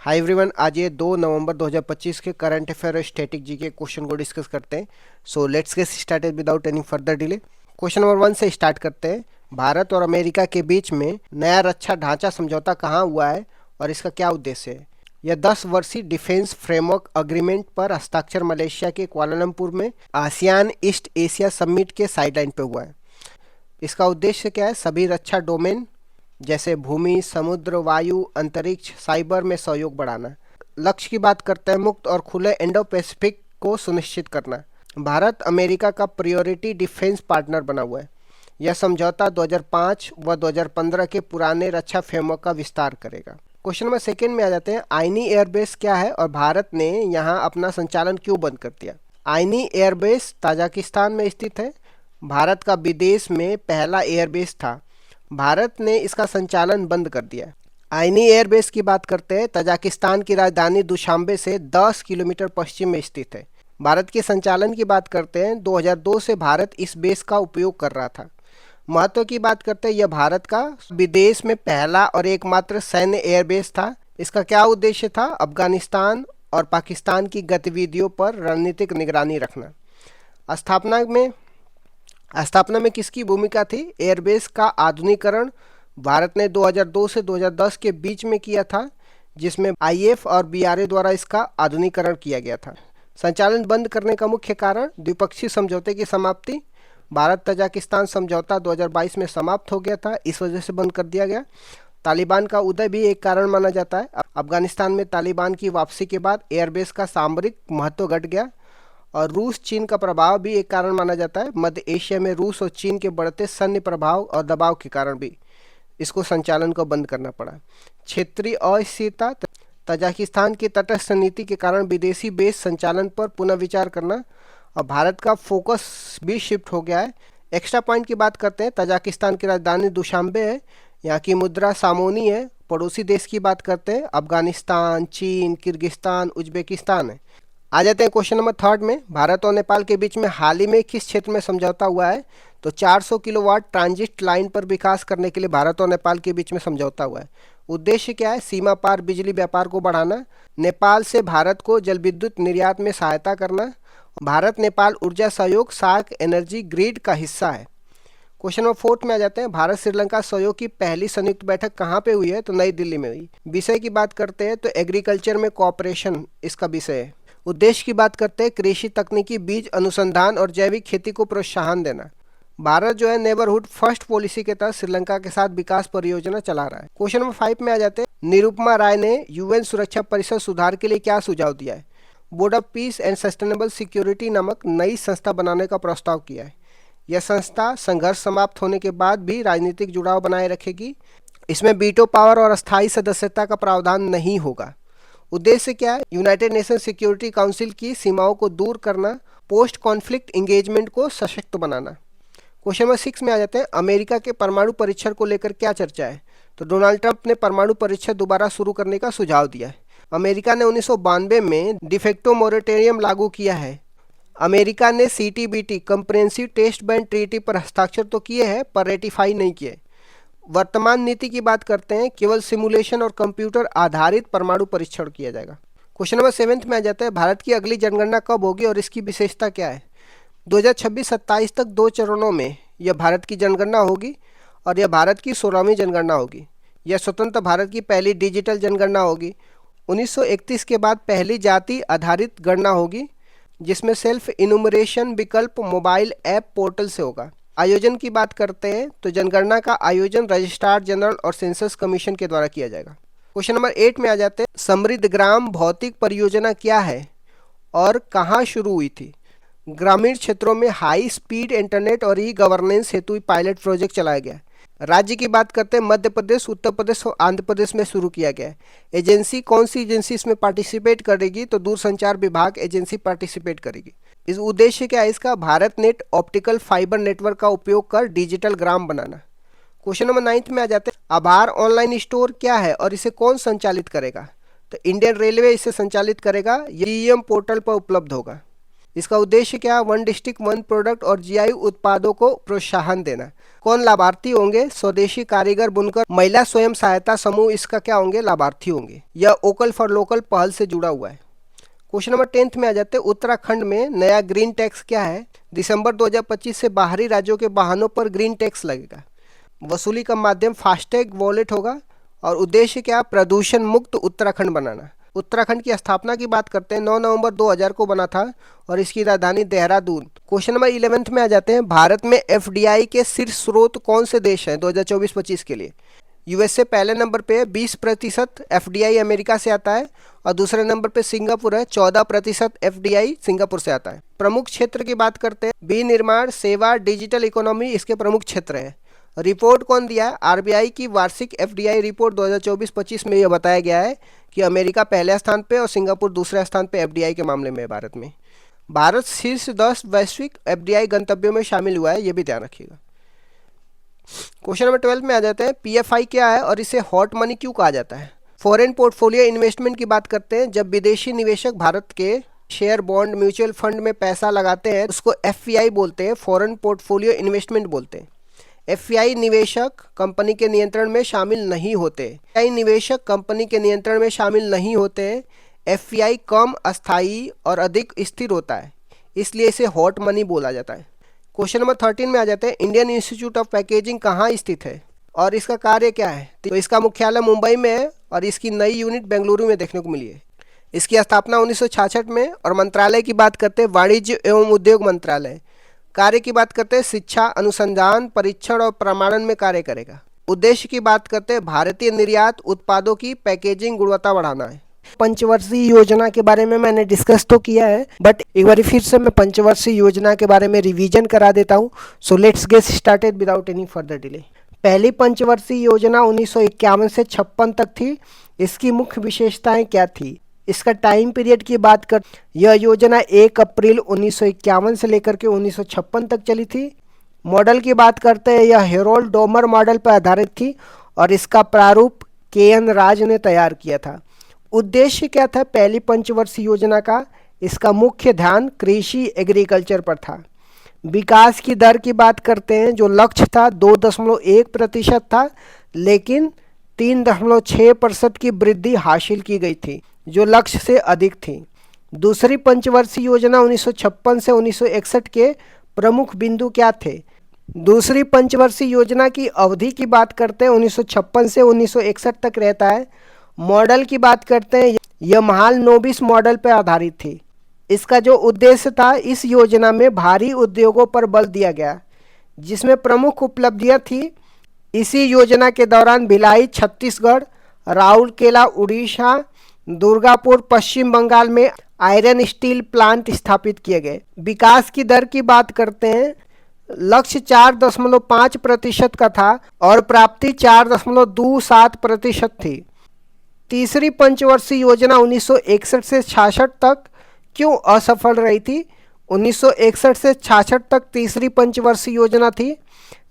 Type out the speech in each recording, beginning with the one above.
Hi everyone, आज ये 2 नवंबर 2025 के करंट अफेयर और स्टैटिक जी के क्वेश्चन को डिस्कस करते हैं। So let's get started without any further delay. Question number 1 से स्टार्ट करते हैं। भारत और अमेरिका के बीच में नया रक्षा ढांचा समझौता कहाँ हुआ है और इसका क्या उद्देश्य है? यह 10 वर्षीय डिफेंस फ्रेमवर्क अग्रीमेंट पर हस्ताक्षर मलेशिया के कुआलालंपुर में आसियान ईस्ट एशिया समिट के साइडलाइन पे हुआ है। इसका उद्देश्य क्या है? सभी रक्षा डोमेन जैसे भूमि, समुद्र, वायु, अंतरिक्ष, साइबर में सहयोग बढ़ाना। लक्ष्य की बात करते हैं, मुक्त और खुले इंडो पैसिफिक को सुनिश्चित करना। भारत अमेरिका का प्रायोरिटी डिफेंस पार्टनर बना हुआ है। यह समझौता 2005 व 2015 के पुराने रक्षा फ्रेमवर्क का विस्तार करेगा। क्वेश्चन नंबर सेकेंड में आ जाते हैं। आइनी एयरबेस क्या है और भारत ने यहाँ अपना संचालन क्यों बंद कर दिया? आइनी एयरबेस ताजिकिस्तान में स्थित है। भारत का विदेश में पहला एयरबेस था। भारत ने इसका संचालन बंद कर दिया। आइनी एयरबेस की बात करते हैं। तजाकिस्तान की राजधानी दुशांबे से 10 किलोमीटर पश्चिम में स्थित है। भारत के संचालन की बात करते हैं। 2002 से भारत इस बेस का उपयोग कर रहा था। महत्व की बात करते हैं, यह भारत का विदेश में पहला और एकमात्र सैन्य एयरबेस था। इसका क्या उद्देश्य था? अफगानिस्तान और पाकिस्तान की गतिविधियों पर रणनीतिक निगरानी रखना। स्थापना में किसकी भूमिका थी? एयरबेस का आधुनिकीकरण भारत ने 2002 से 2010 के बीच में किया था, जिसमें आईएफ और बीआरए द्वारा इसका आधुनिकीकरण किया गया था। संचालन बंद करने का मुख्य कारण द्विपक्षीय समझौते की समाप्ति। भारत तजाकिस्तान समझौता 2022 में समाप्त हो गया था, इस वजह से बंद कर दिया गया। तालिबान का उदय भी एक कारण माना जाता है। अफगानिस्तान में तालिबान की वापसी के बाद एयरबेस का सामरिक महत्व घट गया। और रूस चीन का प्रभाव भी एक कारण माना जाता है। मध्य एशिया में रूस और चीन के बढ़ते सैन्य प्रभाव और दबाव के कारण भी इसको संचालन को बंद करना पड़ा। क्षेत्रीय अस्थिरता, तजाकिस्तान की तटस्थ नीति के कारण विदेशी बेस संचालन पर पुनः विचार करना और भारत का फोकस भी शिफ्ट हो गया है। एक्स्ट्रा पॉइंट की बात करते हैं। तजाकिस्तान की राजधानी दुशांबे है। यहाँ की मुद्रा सामोनी है। पड़ोसी देश की बात करते हैं। अफगानिस्तान, चीन, किर्गिस्तान, उज्बेकिस्तान है। आ जाते हैं क्वेश्चन नंबर थर्ड में। भारत और नेपाल के बीच में हाल ही में किस क्षेत्र में समझौता हुआ है? तो 400 किलोवाट ट्रांजिट लाइन पर विकास करने के लिए भारत और नेपाल के बीच में समझौता हुआ है। उद्देश्य क्या है? सीमा पार बिजली व्यापार को बढ़ाना, नेपाल से भारत को जल विद्युत निर्यात में सहायता करना। भारत नेपाल ऊर्जा सहयोग सार्क एनर्जी ग्रिड का हिस्सा है। क्वेश्चन नंबर फोर्थ में आ जाते हैं। भारत श्रीलंका सहयोग की पहली संयुक्त बैठक कहाँ पे हुई है? तो नई दिल्ली में हुई। विषय की बात करते हैं तो एग्रीकल्चर में कोऑपरेशन इसका विषय है। उद्देश्य की बात करते हैं, कृषि तकनीकी, बीज अनुसंधान और जैविक खेती को प्रोत्साहन देना। भारत जो है नेबरहुड फर्स्ट पॉलिसी के तहत श्रीलंका के साथ विकास परियोजना चला रहा है। क्वेश्चन नंबर 5 में आ जाते हैं। निरुपमा राय ने यूएन सुरक्षा परिषद सुधार के लिए क्या सुझाव दिया है? Board of peace and sustainable security नामक नई संस्था बनाने का प्रस्ताव किया है। यह संस्था संघर्ष समाप्त होने के बाद भी राजनीतिक जुड़ाव बनाए रखेगी। इसमें वीटो पावर और अस्थायी सदस्यता का प्रावधान नहीं होगा। उद्देश्य क्या है? यूनाइटेड नेशन सिक्योरिटी काउंसिल की सीमाओं को दूर करना, पोस्ट कॉन्फ्लिक्ट इंगेजमेंट को सशक्त बनाना। क्वेश्चन नंबर 6 में आ जाते हैं। अमेरिका के परमाणु परीक्षण को लेकर क्या चर्चा है? तो डोनाल्ड ट्रंप ने परमाणु परीक्षण दोबारा शुरू करने का सुझाव दिया है। अमेरिका ने 1992 में डिफेक्टो मोरेटोरियम लागू किया है। अमेरिका ने CTBT comprehensive test ban treaty पर हस्ताक्षर तो किए हैं पर रेटिफाई नहीं किए। वर्तमान नीति की बात करते हैं, केवल सिमुलेशन और कंप्यूटर आधारित परमाणु परीक्षण किया जाएगा। क्वेश्चन नंबर 7 में आ जाता है। भारत की अगली जनगणना कब होगी और इसकी विशेषता क्या है? 2026-27 तक 2 चरणों में यह भारत की जनगणना होगी और यह भारत की 16वीं जनगणना होगी। यह स्वतंत्र भारत की पहली डिजिटल जनगणना होगी। 1931 के बाद पहली जाति आधारित गणना होगी, जिसमें सेल्फ इनुमरेशन विकल्प मोबाइल ऐप पोर्टल से होगा। आयोजन की बात करते हैं तो जनगणना का आयोजन रजिस्ट्रार जनरल और सेंसस कमीशन के द्वारा किया जाएगा। क्वेश्चन नंबर 8 में आ जाते हैं। समृद्ध ग्राम भौतिक परियोजना क्या है और कहाँ शुरू हुई थी? ग्रामीण क्षेत्रों में हाई स्पीड इंटरनेट और ई गवर्नेंस हेतु पायलट प्रोजेक्ट चलाया गया। राज्य की बात करते हैं, मध्य प्रदेश, उत्तर प्रदेश और आंध्र प्रदेश में शुरू किया गया है। एजेंसी, कौन सी एजेंसी इसमें पार्टिसिपेट करेगी? तो दूरसंचार विभाग एजेंसी पार्टिसिपेट करेगी। इस उद्देश्य क्या है इसका? Bharat net optical fibre network का उपयोग कर डिजिटल ग्राम बनाना। क्वेश्चन नंबर 9 में आ जाते हैं। आभार ऑनलाइन स्टोर क्या है और इसे कौन संचालित करेगा? तो इंडियन रेलवे इसे संचालित करेगा। ये ईएम पोर्टल पर उपलब्ध होगा। इसका उद्देश्य क्या? वन डिस्ट्रिक्ट वन प्रोडक्ट और जीआई उत्पादों को प्रोत्साहन देना। कौन लाभार्थी होंगे? स्वदेशी कारीगर, बुनकर, महिला स्वयं सहायता समूह इसका क्या होंगे? लाभार्थी होंगे। यह वोकल फॉर लोकल पहल से जुड़ा हुआ है। क्वेश्चन नंबर 10 में आ जाते हैं। उत्तराखंड में नया ग्रीन टैक्स क्या है? दिसंबर 2025 से बाहरी राज्यों के वाहनों पर ग्रीन टैक्स लगेगा। वसूली का माध्यम फास्टैग वॉलेट होगा और उद्देश्य क्या? प्रदूषण मुक्त उत्तराखंड बनाना। उत्तराखंड की स्थापना की बात करते हैं, 9 नवंबर 2000 को बना था और इसकी राजधानी देहरादून। क्वेश्चन नंबर 11 में आ जाते हैं। भारत में एफडीआई के शीर्ष स्रोत कौन से देश हैं 2024-25 के लिए? यूएसए पहले नंबर पे है, 20% एफडीआई अमेरिका से आता है और दूसरे नंबर पे सिंगापुर है, 14% एफडीआई सिंगापुर से आता है। प्रमुख क्षेत्र की बात करते हैं, विनिर्माण, सेवा, डिजिटल इकोनॉमी इसके प्रमुख क्षेत्र हैं। रिपोर्ट कौन दिया है? आरबीआई की वार्षिक एफडीआई रिपोर्ट 2024-25 में यह बताया गया है कि अमेरिका पहले स्थान पे और सिंगापुर दूसरे स्थान पे एफडीआई के मामले में भारत में। भारत शीर्ष 10 वैश्विक एफडीआई गंतव्यों में शामिल हुआ है, ये भी ध्यान रखिएगा। क्वेश्चन नंबर 12 में आ जाते हैं। पीएफआई क्या है और इसे हॉट मनी क्यों कहा जाता है? फॉरेन पोर्टफोलियो इन्वेस्टमेंट की बात करते हैं। जब विदेशी निवेशक भारत के शेयर, बॉन्ड, म्यूचुअल फंड में पैसा लगाते हैं उसको एफपीआई बोलते हैं, फॉरेन पोर्टफोलियो इन्वेस्टमेंट बोलते हैं। एफपीआई निवेशक कंपनी के नियंत्रण में शामिल नहीं होते। एफपीआई निवेशक कंपनी के नियंत्रण में शामिल नहीं होते। एफपीआई कम अस्थायी और अधिक स्थिर होता है, इसलिए इसे हॉट मनी बोला जाता है। क्वेश्चन नंबर 13 में आ जाते हैं। इंडियन इंस्टीट्यूट ऑफ पैकेजिंग कहाँ स्थित है और इसका कार्य क्या है? तो इसका मुख्यालय मुंबई में है और इसकी नई यूनिट बेंगलुरु में देखने को मिली है। इसकी स्थापना 1966 में और मंत्रालय की बात करते हैं वाणिज्य एवं उद्योग मंत्रालय। कार्य की बात करते हैं शिक्षा, अनुसंधान, परीक्षण और प्रमाणन में कार्य करेगा। उद्देश्य की बात करते हैं भारतीय निर्यात उत्पादों की पैकेजिंग गुणवत्ता बढ़ाना है। पंचवर्षीय योजना के बारे में मैंने डिस्कस तो किया है, बट एक बार फिर से मैं पंचवर्षीय योजना के बारे में रिवीजन करा देता हूँ। So let's get started without any further delay. पहली पंचवर्षीय योजना 1951 से 56 तक थी। इसकी मुख्य विशेषताएं क्या थी? इसका टाइम पीरियड की बात कर, यह योजना 1 अप्रैल 1951 से लेकर के 1956 तक चली थी। मॉडल की बात करते हैं, यह हेरोल्ड डोमर मॉडल पर आधारित थी और इसका प्रारूप के.एन. राज ने तैयार किया था। उद्देश्य क्या था पहली पंचवर्षीय योजना का? इसका मुख्य ध्यान कृषि एग्रीकल्चर पर था। विकास की दर की बात करते हैं, जो लक्ष्य था 2.1% था, लेकिन 3.6% की वृद्धि हासिल की गई थी, जो लक्ष्य से अधिक थी। दूसरी पंचवर्षीय योजना 1956 से 1961 के प्रमुख बिंदु क्या थे? दूसरी पंचवर्षीय योजना की अवधि की बात करते हैं, 1956 से 1961 तक रहता है। मॉडल की बात करते हैं, यह महालनोबिस मॉडल पर आधारित थी। इसका जो उद्देश्य था, इस योजना में भारी उद्योगों पर बल दिया गया, जिसमें प्रमुख उपलब्धियां थी। इसी योजना के दौरान भिलाई छत्तीसगढ़, राउरकेला उड़ीसा, दुर्गापुर पश्चिम बंगाल में आयरन स्टील प्लांट स्थापित किए गए। विकास की दर की बात करते हैं, लक्ष्य 4.5% का था और प्राप्ति 4.27% थी। तीसरी पंचवर्षीय योजना 1961 से 66 तक क्यों असफल रही थी? 1961 से 66 तक तीसरी पंचवर्षीय योजना थी।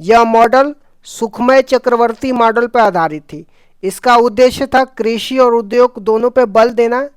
यह मॉडल सुखमय चक्रवर्ती मॉडल पर आधारित थी। इसका उद्देश्य था कृषि और उद्योग दोनों पर बल देना।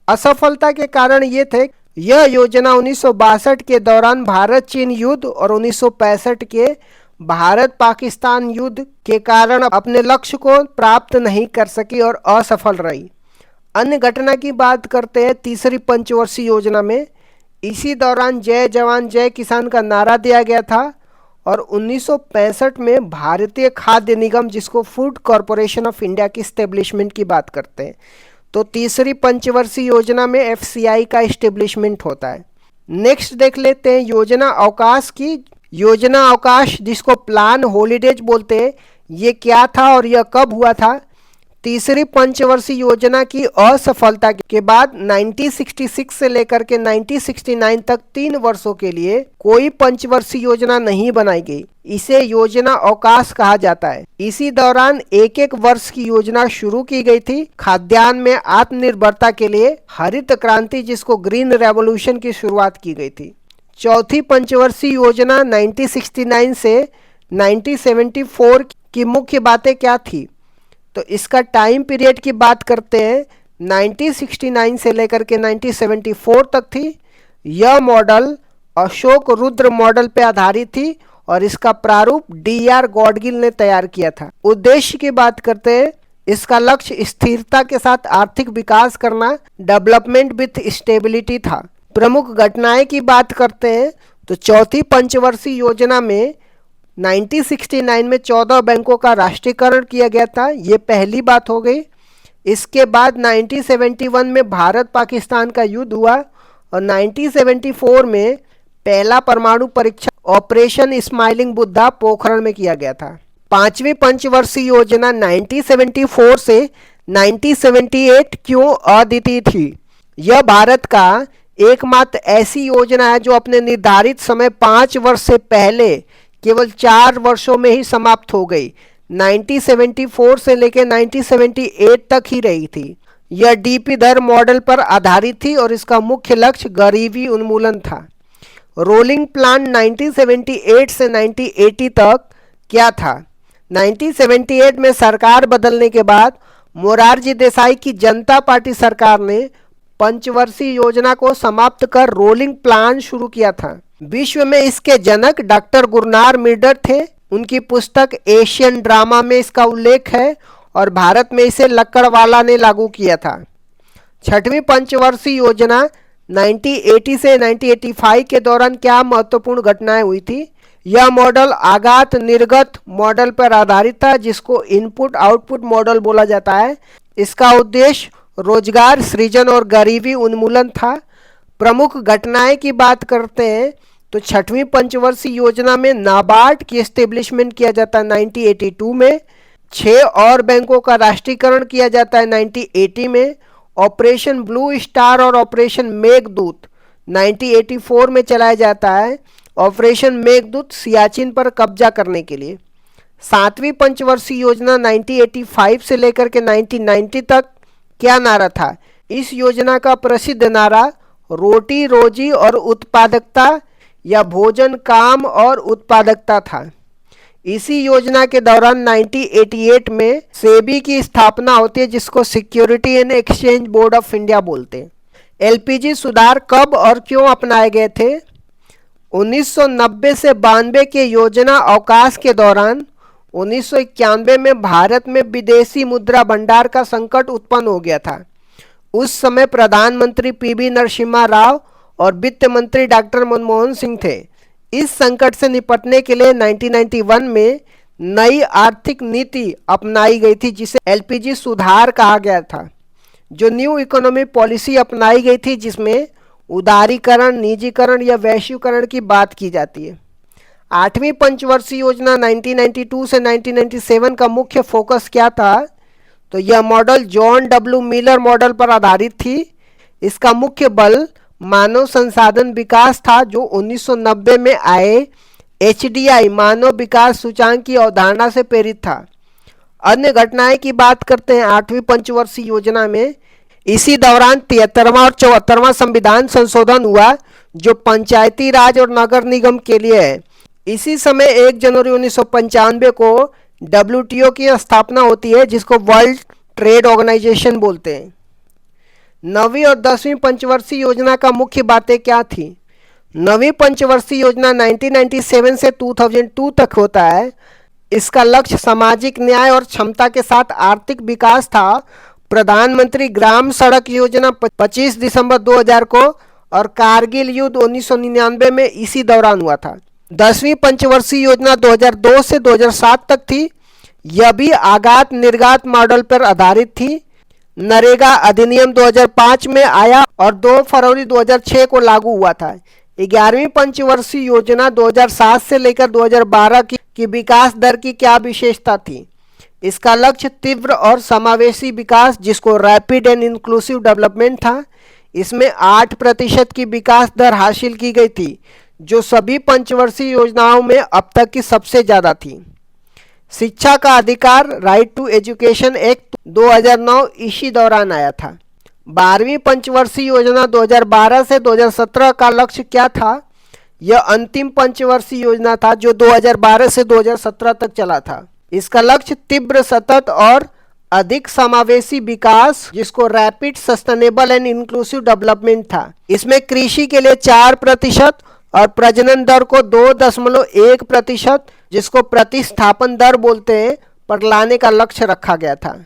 असफलता के कारण ये थे, यह योजना 1962 के दौरान भारत चीन युद्ध और 1965 के भारत पाकिस्तान युद्ध के कारण अपने लक्ष्य को प्राप्त नहीं कर सकी और असफल रही। अन्य घटना की बात करते हैं तीसरी पंचवर्षीय योजना में, इसी दौरान जय जवान जय किसान का नारा दिया गया था और 1965 में भारतीय खाद्य निगम, जिसको फूड कॉरपोरेशन ऑफ इंडिया की स्टेब्लिशमेंट की बात करते हैं, तो तीसरी पंचवर्षीय योजना में एफसीआई का एस्टेब्लिशमेंट होता है। नेक्स्ट देख लेते हैं योजना अवकाश की। योजना अवकाश, जिसको प्लान हॉलीडेज बोलते हैं, ये क्या था और यह कब हुआ था? तीसरी पंचवर्षीय योजना की असफलता के बाद 1966 से लेकर के 1969 तक 3 वर्षों के लिए कोई पंचवर्षीय योजना नहीं बनाई गई। इसे योजना अवकाश कहा जाता है। इसी दौरान एक एक वर्ष की योजना शुरू की गई थी। खाद्यान्न में आत्मनिर्भरता के लिए हरित क्रांति, जिसको ग्रीन रेवोल्यूशन की शुरुआत की गई थी। चौथी पंचवर्षीय योजना 1969 से 1974 की मुख्य बातें क्या थी? तो इसका टाइम पीरियड की बात करते हैं, 1969 से लेकर के 1974 तक थी। यह मॉडल अशोक रुद्र मॉडल पर आधारित थी और इसका प्रारूप डी.आर. गॉडगिल ने तैयार किया था। उद्देश्य की बात करते हैं, इसका लक्ष्य स्थिरता के साथ आर्थिक विकास करना, डेवलपमेंट विथ स्टेबिलिटी था। प्रमुख घटनाएं की बात करते हैं तो चौथी पंचवर्षीय योजना में 1969 में 14 बैंकों का राष्ट्रीयकरण किया गया था, ये पहली बात हो गई। इसके बाद 1971 में भारत पाकिस्तान का युद्ध हुआ और 1974 में पहला परमाणु परीक्षण ऑपरेशन स्माइलिंग बुद्धा पोखरण में किया गया था। पांचवी पंचवर्षीय योजना 1974 से 1978 क्यों अद्वितीय थी? यह भारत का एकमात्र ऐसी योजना है जो अपने निर्धारित समय 5 वर्ष से पहले केवल 4 वर्षों में ही समाप्त हो गई। 1974 से लेकर 1978 तक ही रही थी। यह डीपी दर मॉडल पर आधारित थी और इसका मुख्य लक्ष्य गरीबी उन्मूलन था। रोलिंग प्लान 1978 से 1980 तक क्या था? 1978 में सरकार बदलने के बाद मोरारजी देसाई की जनता पार्टी सरकार ने पंचवर्षीय योजना को समाप्त कर रोलिंग प्लान शुरू किया था। विश्व में इसके जनक डॉक्टर गुरनार मिर्डर थे। उनकी पुस्तक एशियन ड्रामा में इसका उल्लेख है और भारत में इसे लक्कड़वाला ने लागू किया था। छठवीं पंचवर्षीय योजना 1980 से 1985 के दौरान क्या महत्वपूर्ण घटनाएं हुई थी? यह मॉडल आगात निर्गत मॉडल पर आधारित था, जिसको इनपुट आउटपुट मॉडल बोला जाता है। इसका उद्देश्य रोजगार सृजन और गरीबी उन्मूलन था। प्रमुख घटनाएं की बात करते हैं तो छठवीं पंचवर्षीय योजना में नाबार्ड की एस्टेब्लिशमेंट किया जाता है 1982 में। 6 और बैंकों का राष्ट्रीयकरण किया जाता है 1980 में। ऑपरेशन ब्लू स्टार और ऑपरेशन मेघदूत 1984 में चलाया जाता है। ऑपरेशन मेघदूत सियाचिन पर कब्जा करने के लिए। सातवीं पंचवर्षीय योजना 1985 से लेकर के 1990 तक क्या नारा था? इस योजना का प्रसिद्ध नारा रोटी रोजी और उत्पादकता या भोजन काम और उत्पादकता था। इसी योजना के दौरान 1988 में सेबी की स्थापना होती है, जिसको security and exchange board of India बोलते हैं। एलपीजी सुधार कब और क्यों अपनाए गए थे? 1990 से 92 के योजना अवकाश के दौरान 1991 में भारत में विदेशी मुद्रा भंडार का संकट उत्पन्न हो गया था। उस समय प्रधानमंत्री पीवी नरसिम्हा राव और वित्त मंत्री डॉक्टर मनमोहन सिंह थे। इस संकट से निपटने के लिए 1991 में नई आर्थिक नीति अपनाई गई थी, जिसे एलपीजी सुधार कहा गया था। जो न्यू इकोनॉमी पॉलिसी अपनाई गई थी, जिसमें उदारीकरण, निजीकरण या वैश्वीकरण की बात की जाती है। आठवीं पंचवर्षीय योजना 1992 से 1997 का मुख्य फोकस क्या था? तो यह model John W Miller model पर आधारित थी। इसका मुख्य बल मानव संसाधन विकास था, जो 1990 में आए एचडीआई मानव विकास सूचांक की अवधारणा से प्रेरित था। अन्य घटनाएं की बात करते हैं आठवीं पंचवर्षीय योजना में। इसी दौरान 73वां और 74वां संविधान संशोधन हुआ, जो पंचायती राज और नगर निगम के लिए है। इसी समय 1 जनवरी 1995 को डब्ल्यूटीओ की स्थापना होती है, जिसको वर्ल्ड ट्रेड ऑर्गेनाइजेशन बोलते हैं। 9वीं और 10वीं पंचवर्षीय योजना का मुख्य बातें क्या थी? 9वीं पंचवर्षीय योजना 1997 से 2002 तक होता है। इसका लक्ष्य सामाजिक न्याय और क्षमता के साथ आर्थिक विकास था। प्रधानमंत्री ग्राम सड़क योजना 25 दिसंबर 2000 को और कारगिल युद्ध 1999 में इसी दौरान हुआ था। 10वीं पंचवर्षीय योजना 2002 से 2007 तक थी। यह भी आगात निर्गात मॉडल पर आधारित थी। नरेगा अधिनियम 2005 में आया और 2 फरवरी 2006 को लागू हुआ था। 11वीं पंचवर्षीय योजना 2007 से लेकर 2012 की विकास दर की क्या विशेषता थी? इसका लक्ष्य तीव्र और समावेशी विकास, जिसको रैपिड एंड इंक्लूसिव डेवलपमेंट था। इसमें 8% की विकास दर हासिल की गई थी, जो सभी पंचवर्षीय योजनाओं में अब तक की सबसे ज़्यादा थी। शिक्षा का अधिकार, राइट टू एजुकेशन एक्ट 2009 इसी दौरान आया था। 12वीं पंचवर्षीय योजना 2012 से 2017 का लक्ष्य क्या था? यह अंतिम पंचवर्षीय योजना था, जो 2012 से 2017 तक चला था। इसका लक्ष्य तीव्र, सतत और अधिक समावेशी विकास, जिसको rapid sustainable and inclusive development था। इसमें कृषि के लिए 4% और प्रजनन दर को 2.1%, जिसको प्रतिस्थापन दर बोलते हैं, पर लाने का लक्ष्य रखा गया था।